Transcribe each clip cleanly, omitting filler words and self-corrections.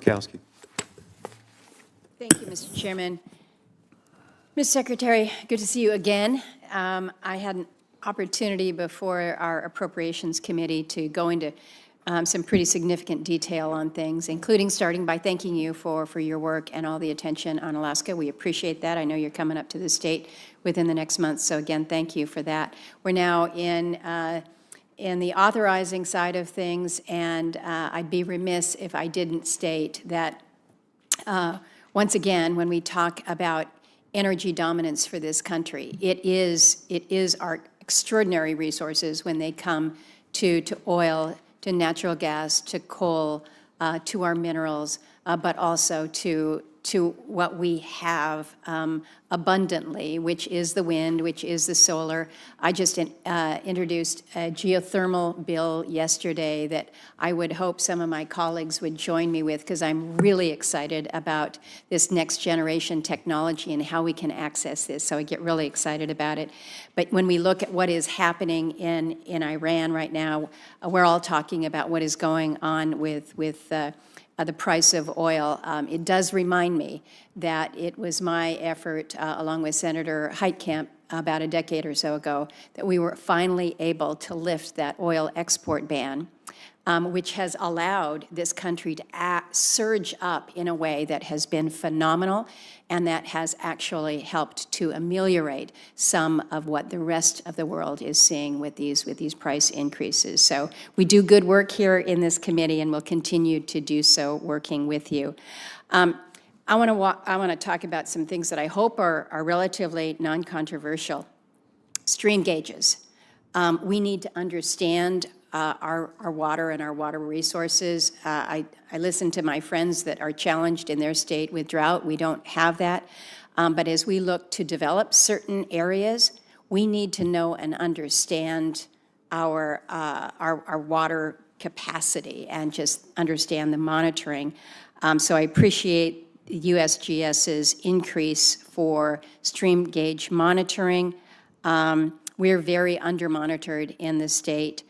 Murkowski. Thank you, Mr. Chairman. Ms. Secretary, good to see you again. I had an opportunity before our Appropriations Committee to go into some pretty significant detail on things, including starting by thanking you for your work and all the attention on Alaska. We appreciate that. I know you're coming up to the state within the next month, so again, thank you for that. We're now in the authorizing side of things, and I'd be remiss if I didn't state that once again, when we talk about energy dominance for this country, it is our extraordinary resources when they come to oil, to natural gas, to coal, to our minerals, but also to what we have abundantly, which is the wind, which is the solar. I just introduced a geothermal bill yesterday that I would hope some of my colleagues would join me with, because I'm really excited about this next generation technology and how we can access this. So I get really excited about it. But when we look at what is happening in Iran right now, we're all talking about what is going on with the price of oil. It does remind me that it was my effort, along with Senator Heitkamp, about a decade or so ago, that we were finally able to lift that oil export ban, which has allowed this country to surge up in a way that has been phenomenal, and that has actually helped to ameliorate some of what the rest of the world is seeing with these price increases. So we do good work here in this committee, and we'll continue to do so working with you. I want to talk about some things that I hope are relatively non-controversial. Stream gauges. We need to understand our water and our water resources. I listen to my friends that are challenged in their state with drought. We don't have that. But as we look to develop certain areas, we need to know and understand our water capacity and just understand the monitoring. So I appreciate USGS's increase for stream gauge monitoring. We're very under-monitored in the state.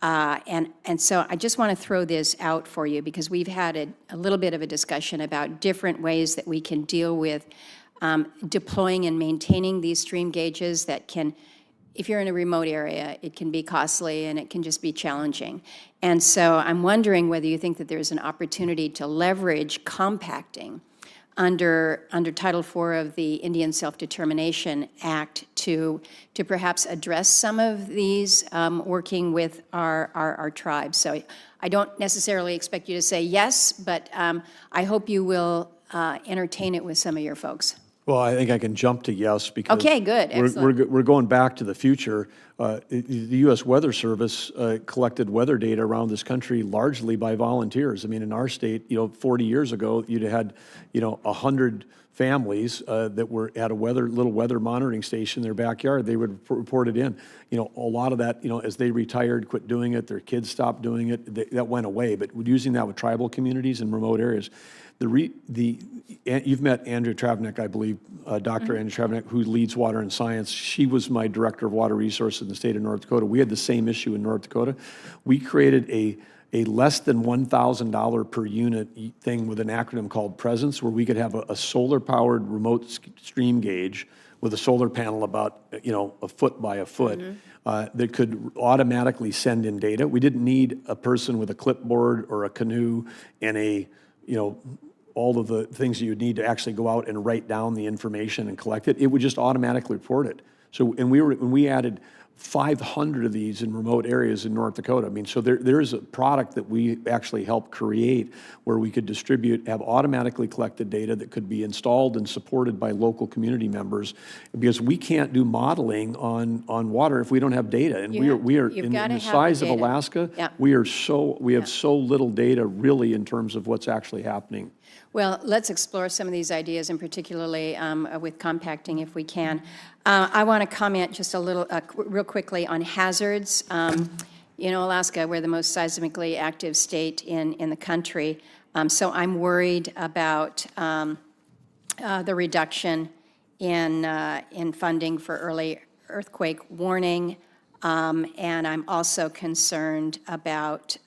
And so I just want to throw this out for you, because we've had a little bit of a discussion about different ways that we can deal with deploying and maintaining these stream gauges that can, if you're in a remote area, it can be costly and it can just be challenging. And so I'm wondering whether you think that there's an opportunity to leverage compacting under Title IV of the Indian Self-Determination Act to perhaps address some of these, working with our tribes. So I don't necessarily expect you to say yes, but I hope you will entertain it with some of your folks. Well, I think I can jump to yes, because okay, good. We're going back to the future. The U.S. Weather Service collected weather data around this country largely by volunteers. I mean, in our state, 40 years ago, you'd had, 100 families that were at a little weather monitoring station in their backyard. They would report it in. A lot of that, as they retired, quit doing it, their kids stopped doing it, that went away. But using that with tribal communities and remote areas, you've met Andrea Travnik, I believe, Dr. Andrea Travnik, who leads Water and Science. She was my director of water resources in the state of North Dakota. We had the same issue in North Dakota. We created a less than $1,000 per unit thing with an acronym called Presence, where we could have a solar-powered remote stream gauge with a solar panel about, a foot by a foot, that could automatically send in data. We didn't need a person with a clipboard or a canoe and all of the things you would need to actually go out and write down the information and collect it. It would just automatically report it. So, and when we added 500 of these in remote areas in North Dakota. I mean, so there's a product that we actually helped create where we could have automatically collected data that could be installed and supported by local community members, because we can't do modeling on water if we don't have data. And we are in the size of Alaska, yeah. we have so little data really in terms of what's actually happening. Well, let's explore some of these ideas, and particularly with compacting, if we can. I want to comment just a little, real quickly, on hazards. Alaska, we're the most seismically active state in the country, so I'm worried about the reduction in funding for early earthquake warning, and I'm also concerned about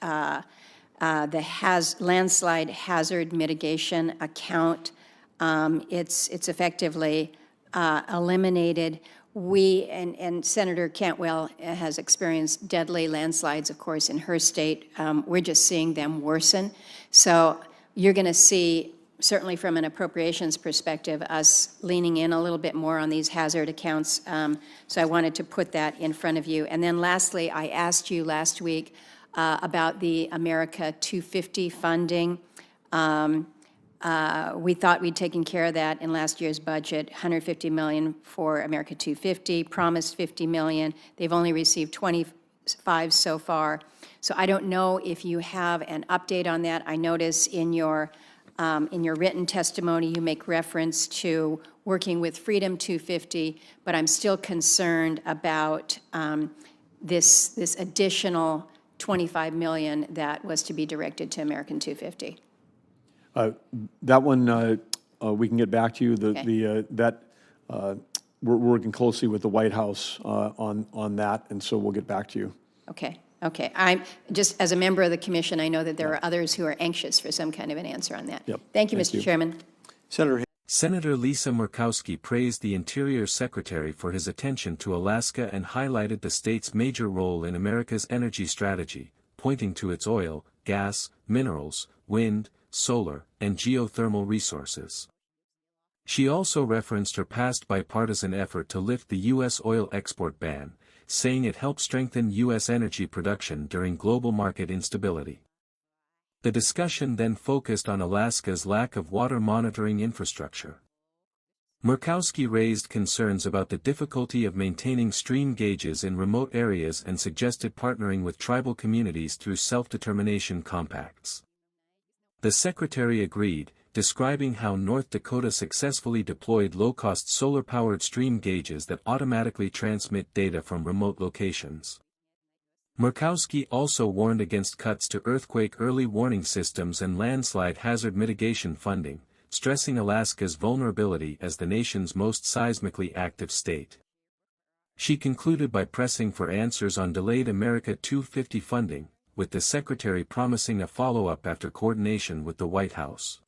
landslide hazard mitigation account. It's effectively eliminated. And Senator Cantwell has experienced deadly landslides, of course, in her state. We're just seeing them worsen. So you're going to see, certainly from an appropriations perspective, us leaning in a little bit more on these hazard accounts. So I wanted to put that in front of you. And then lastly, I asked you last week about the America 250 funding. We thought we'd taken care of that in last year's budget, $150 million for America 250, promised $50 million. They've only received 25 so far. So I don't know if you have an update on that. I notice in your written testimony, you make reference to working with Freedom 250, but I'm still concerned about this additional $25 million that was to be directed to American 250. That one, we can get back to you. Okay. We're working closely with the White House on that, and so we'll get back to you. Okay. Okay. I'm just, as a member of the commission, I know that there are others who are anxious for some kind of an answer on that. Yep. Thank you, Mr. Chairman. Senator Lisa Murkowski praised the Interior Secretary for his attention to Alaska and highlighted the state's major role in America's energy strategy, pointing to its oil, gas, minerals, wind, solar, and geothermal resources. She also referenced her past bipartisan effort to lift the U.S. oil export ban, saying it helped strengthen U.S. energy production during global market instability. The discussion then focused on Alaska's lack of water monitoring infrastructure. Murkowski raised concerns about the difficulty of maintaining stream gauges in remote areas and suggested partnering with tribal communities through self-determination compacts. The Secretary agreed, describing how North Dakota successfully deployed low-cost solar-powered stream gauges that automatically transmit data from remote locations. Murkowski also warned against cuts to earthquake early warning systems and landslide hazard mitigation funding, stressing Alaska's vulnerability as the nation's most seismically active state. She concluded by pressing for answers on delayed America 250 funding, with the Secretary promising a follow-up after coordination with the White House.